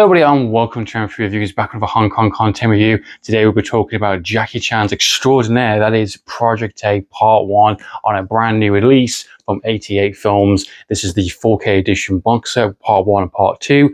Hello everybody and welcome to Amphlett Reviews, back with a Hong Kong content review. Today we'll be talking about Jackie Chan's extraordinaire, that is Project A Part 1 on a brand new release from 88 Films. This is the 4K edition box set, Part 1 and Part 2,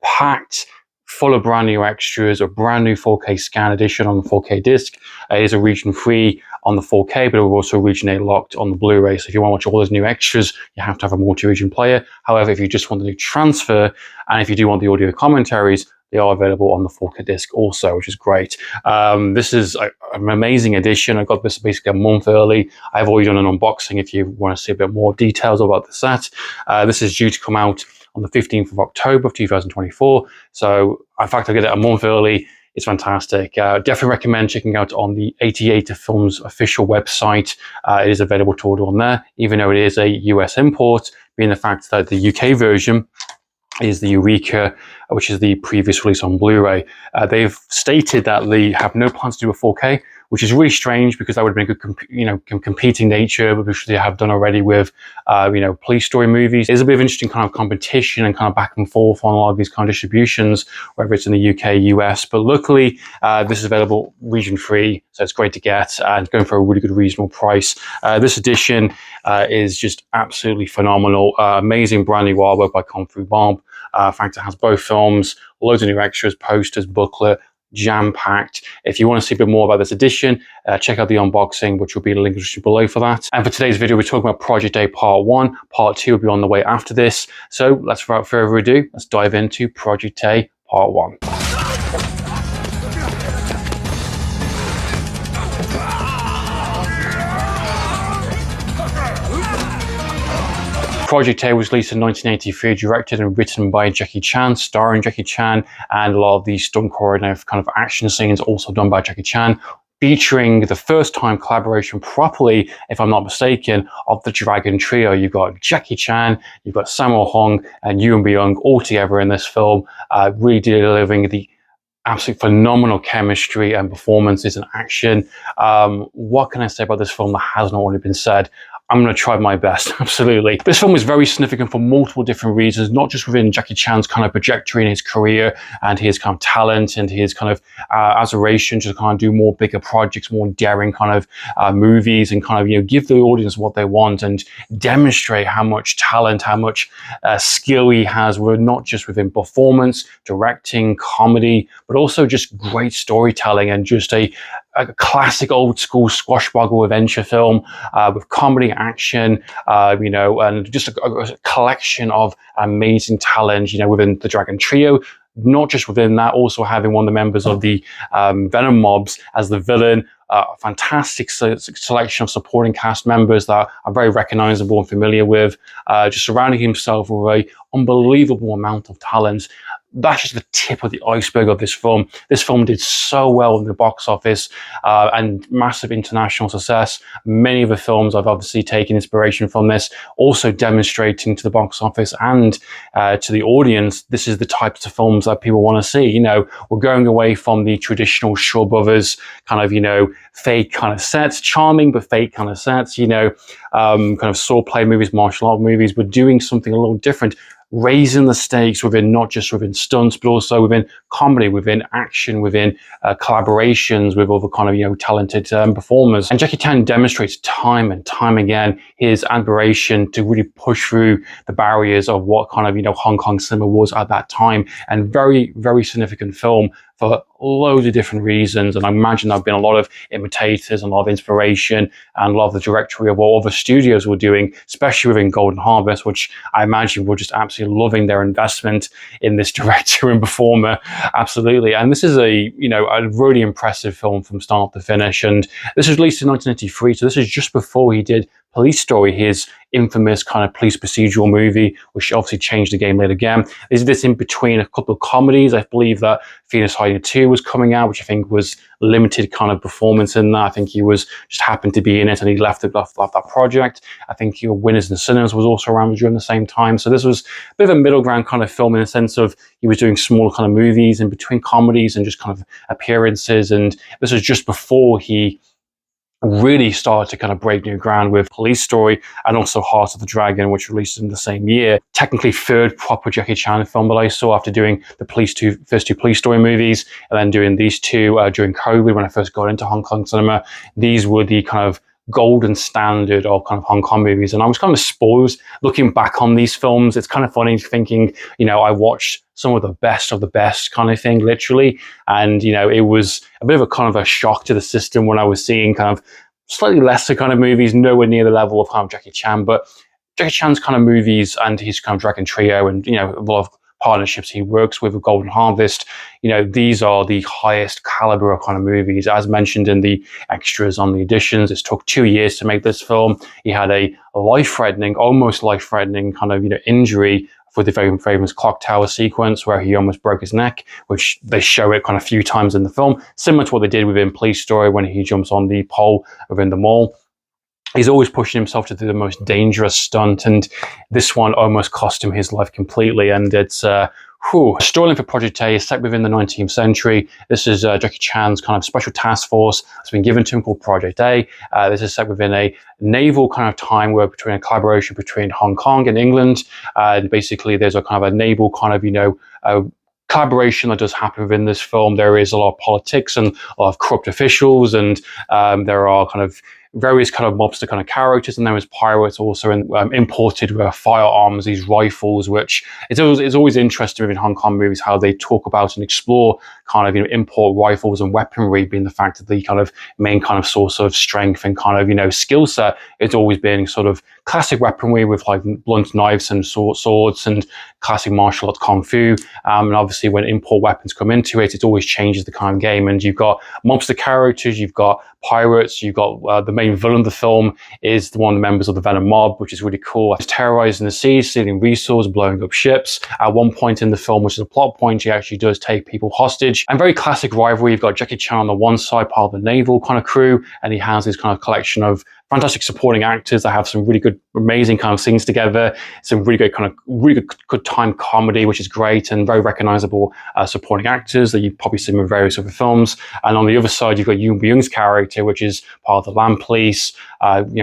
packed full of brand new extras, a brand new 4K scan edition on the 4K disc. It is a region 3 on the 4K, but it will also region 8 locked on the Blu-ray. So if you want to watch all those new extras, you have to have a multi-region player. However, if you just want to do transfer, and if you do want the audio commentaries, they are available on the 4K disc also, which is great. This is an amazing edition. I got this basically a month early. I've already done an unboxing if you want to see a bit more details about the set. This is due to come out on the 15th of October of 2024. So in fact, I get it a month early. It's fantastic. Definitely recommend checking out on the 88 Films official website. It is available to order on there, even though it is a US import, being the fact that the UK version is the Eureka, which is the previous release on Blu-ray. They've stated that they have no plans to do a 4K, which is really strange because that would have been a good, competing nature, which they have done already with, police story movies. It's a bit of interesting kind of competition and kind of back and forth on a lot of these kind of distributions, whether it's in the UK, US. But luckily, this is available region 3, so it's great to get and going for a really good, reasonable price. This edition is just absolutely phenomenal. Amazing brand new artwork by Kung Fu Bob. In fact, it has both films, loads of new extras, posters, booklet, jam-packed. If you want to see a bit more about this edition, check out the unboxing, which will be linked below for that. And for today's video, we're talking about Project A Part 1. Part 2 will be on the way after this. So without further ado, let's dive into Project A Part 1. Project A was released in 1983, directed and written by Jackie Chan, starring Jackie Chan, and a lot of the stunt choreographed kind of action scenes also done by Jackie Chan, featuring the first time collaboration properly, if I'm not mistaken, of the Dragon Trio. You've got Jackie Chan, you've got Sammo Hung, and Ewan Byung all together in this film, really delivering the absolute phenomenal chemistry and performances and action. What can I say about this film that hasn't already been said? I'm going to try my best, absolutely. This film is very significant for multiple different reasons, not just within Jackie Chan's kind of trajectory in his career and his kind of talent and his kind of aspiration to kind of do more bigger projects, more daring kind of movies, and kind of, give the audience what they want and demonstrate how much talent, how much skill he has, not just within performance, directing, comedy, but also just great storytelling and just a classic old school swashbuckle adventure film with comedy, action, and just a collection of amazing talent, within the Dragon Trio. Not just within that, also having one of the members of the Venom mobs as the villain. A fantastic selection of supporting cast members that are very recognizable and familiar with, just surrounding himself with an unbelievable amount of talent. That's just the tip of the iceberg of this film. This film did so well in the box office and massive international success. Many of the films I've obviously taken inspiration from this, also demonstrating to the box office and to the audience, this is the types of films that people want to see. We're going away from the traditional Shaw Brothers kind of, fake kind of sets, charming but fake kind of sets, kind of swordplay movies, martial art movies. We're doing something a little different, raising the stakes within not just within stunts, but also within comedy, within action, within collaborations with other kind of talented performers. And Jackie Chan demonstrates time and time again his aspiration to really push through the barriers of what kind of Hong Kong cinema was at that time, and very, very significant film for loads of different reasons. And I imagine there have been a lot of imitators and a lot of inspiration and a lot of the directory of what other studios were doing, especially within Golden Harvest, which I imagine were just absolutely loving their investment in this director and performer. Absolutely. And this is a really impressive film from start to finish. And this was released in 1983. So this is just before he did Police Story, his infamous kind of police procedural movie, which obviously changed the game later again. Is this in between a couple of comedies? I believe that Phoenix Hiding 2 was coming out, which I think was limited kind of performance in that. I think he was just happened to be in it and he left that project. I think Winners and Sinners was also around during the same time. So this was a bit of a middle ground kind of film in the sense of he was doing smaller kind of movies in between comedies and just kind of appearances. And this was just before he really started to kind of break new ground with Police Story and also Heart of the Dragon, which released in the same year. Technically third proper Jackie Chan film that I saw after doing the first two Police Story movies, and then doing these two during COVID when I first got into Hong Kong cinema. These were the kind of golden standard of kind of Hong Kong movies, and I was kind of spoiled looking back on these films. It's kind of funny thinking, I watched some of the best kind of thing, literally, and it was a bit of a kind of a shock to the system when I was seeing kind of slightly lesser kind of movies, nowhere near the level of kind of Jackie Chan, but Jackie Chan's kind of movies and his kind of Dragon Trio and a lot of partnerships he works with Golden Harvest, these are the highest caliber of kind of movies. As mentioned in the extras on the editions, it took 2 years to make this film. He had a life-threatening, almost life-threatening kind of injury for the very famous clock tower sequence where he almost broke his neck, which they show it kind of a few times in the film, similar to what they did within Police Story when he jumps on the pole within the mall. He's always pushing himself to do the most dangerous stunt, and this one almost cost him his life completely. And it's storyline for Project A is set within the 19th century. This is Jackie Chan's kind of special task force that's been given to him called Project A. This is set within a naval kind of time where between a collaboration between Hong Kong and England. And basically there's a kind of a naval kind of, collaboration that does happen within this film. There is a lot of politics and a lot of corrupt officials, and there are kind of various kind of mobster kind of characters, and there is pirates also imported firearms, these rifles, which it's always interesting in Hong Kong movies how they talk about and explore kind of import rifles and weaponry being the fact that the kind of main kind of source of strength and kind of skill set it's always been sort of classic weaponry with like blunt knives and swords and classic martial arts kung fu, and obviously when import weapons come into it, it always changes the kind of game. And you've got mobster characters, you've got pirates, you've got the main villain of the film is one of the members of the Venom mob, which is really cool. He's terrorizing the seas, stealing resources, blowing up ships. At one point in the film, which is a plot point, he actually does take people hostage. And very classic rivalry. You've got Jackie Chan on the one side, part of the naval kind of crew, and he has this kind of collection of fantastic supporting actors that have some really good, amazing kind of scenes together. Some really good kind of good time comedy, which is great, and very recognizable supporting actors that you've probably seen in various other films. And on the other side, you've got Yoon Byung's character, which is part of the land police.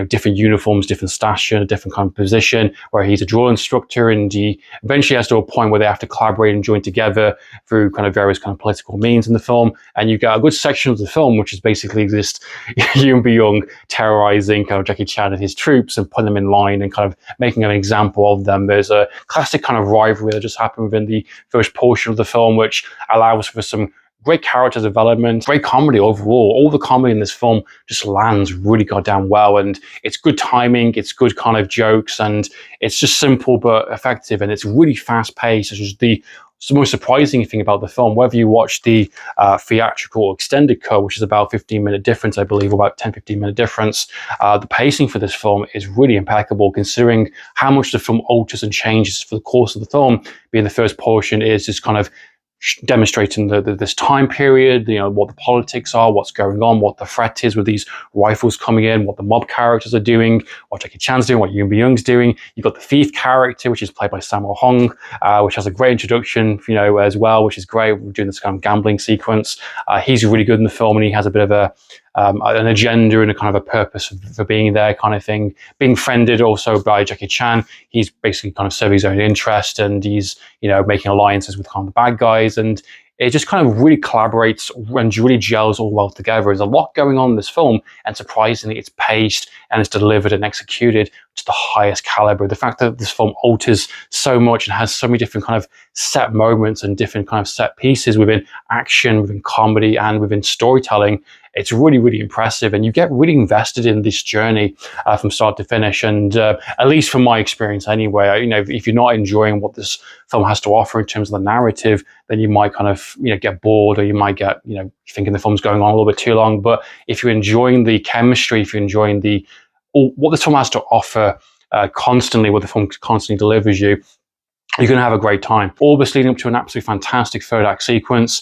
Different uniforms, different stature, different kind of position, where he's a drill instructor, and he eventually has to a point where they have to collaborate and join together through kind of various kind of political means in the film. And you get a good section of the film, which is basically just Yoon Byung terrorizing kind of Jackie Chan and his troops and putting them in line and kind of making an example of them. There's a classic kind of rivalry that just happened within the first portion of the film, which allows for some great character development, great comedy overall. All the comedy in this film just lands really goddamn well, and it's good timing, it's good kind of jokes, and it's just simple but effective, and it's really fast paced. It's just the most surprising thing about the film, whether you watch the theatrical or extended cut, which is about 15-minute difference, I believe, or about 10-15-minute difference, the pacing for this film is really impeccable, considering how much the film alters and changes for the course of the film. Being the first portion is just kind of demonstrating this time period, what the politics are, what's going on, what the threat is with these rifles coming in, what the mob characters are doing, what Jackie Chan's doing, what Yoon Byung's doing. You've got the thief character, which is played by Sammo Hung, which has a great introduction, as well, which is great. We're doing this kind of gambling sequence. He's really good in the film, and he has a bit of an agenda and a kind of a purpose for being there kind of thing. Being friended also by Jackie Chan, he's basically kind of serving his own interest, and he's, making alliances with kind of the bad guys, and it just kind of really collaborates and really gels all well together. There's a lot going on in this film, and surprisingly, it's paced and it's delivered and executed to the highest caliber. The fact that this film alters so much and has so many different kind of set moments and different kind of set pieces within action, within comedy, and within storytelling, it's really, really impressive, and you get really invested in this journey from start to finish. And at least from my experience anyway, if you're not enjoying what this film has to offer in terms of the narrative, then you might kind of get bored, or you might get thinking the film's going on a little bit too long. But if you're enjoying the chemistry, if you're enjoying what this film has to offer constantly, what the film constantly delivers you, you're going to have a great time. All this leading up to an absolutely fantastic third act sequence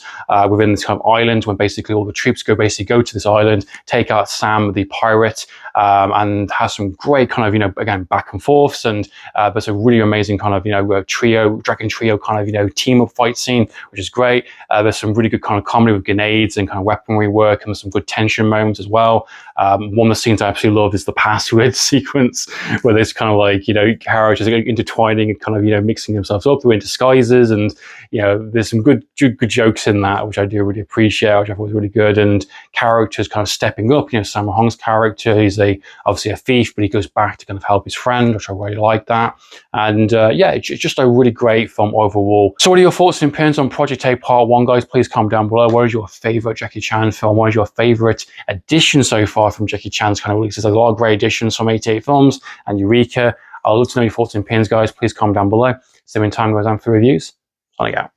within this kind of island, when basically all the troops go to this island, take out Sam the pirate, and has some great kind of, you know, again, back and forths, and there's a really amazing kind of, you know, dragon trio kind of, you know, team up fight scene, which is great. There's some really good kind of comedy with grenades and kind of weaponry work, and there's some good tension moments as well. One of the scenes I absolutely love is the password sequence, where there's kind of like, you know, characters are intertwining and kind of, you know, mixing themselves up through disguises, and you know, there's some good jokes in that, which I do really appreciate, which I thought was really good, and characters kind of stepping up. You know, Sammo Hung's character, he's obviously a thief, but he goes back to kind of help his friend, which I really like that. And yeah, it's just a really great film overall. So what are your thoughts and opinions on Project A Part 1, guys? Please comment down below. What is your favorite Jackie Chan film? What is your favorite addition so far from Jackie Chan's kind of releases? There's a lot of great additions from 88 Films and Eureka. I'd love to know your thoughts and opinions, guys. Please comment down below. So in time, guys, Amphlett Reviews, signing out.